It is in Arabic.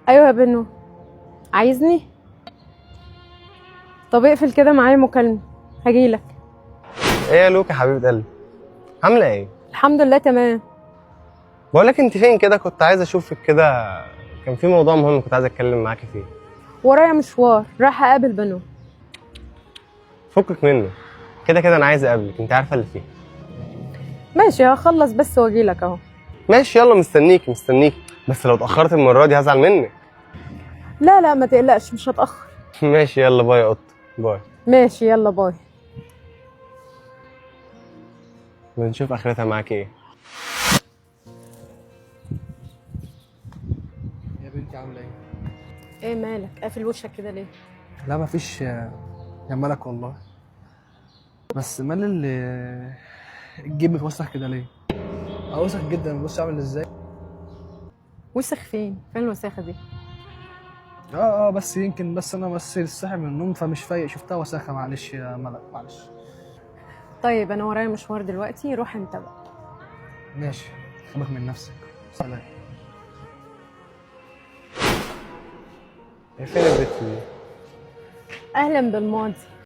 ايوه يا بنو، عايزني؟ طب اقفل كده معايا مكالمة، هجيلك. ايه يا لوكا حبيبه قلبي، عامله ايه؟ الحمد لله تمام. بقولك انت فين كده؟ كنت عايز اشوفك كده، كان في موضوع مهم كنت عايز اتكلم معاكي فيه. ورايا مشوار، رايحة اقابل بنو. فكك منه، كده كده انا عايز اقابلك، انت عارفه اللي فيه. ماشي، هخلص بس واجيلك اهو. ماشي يلا، مستنيك مستنيك، بس لو اتاخرت المره دي هزعل منك. لا لا، ما تقلقش، مش هتأخر. ماشي يلا، باي يا قط، باي. ماشي يلا باي. ونشوف اخرتها معاك ايه. يا بنتي عامله ايه؟ ايه مالك قافل وشك كده ليه؟ لا مفيش يا مالك والله. بس مال الجيب متوسخ كده ليه؟ اوسخ جدا، بص عامل ازاي. وسخ فين الوساخة دي؟ بس يمكن بس انا بس صاحي من النوم فمش فايق، شفتها وساخه، معلش يا ملك معلش. طيب انا ورايا مشوار دلوقتي، روح انت بقى. ماشي، خبك من نفسك، سلام. هي فين البت دي؟ اهلا بالماضي.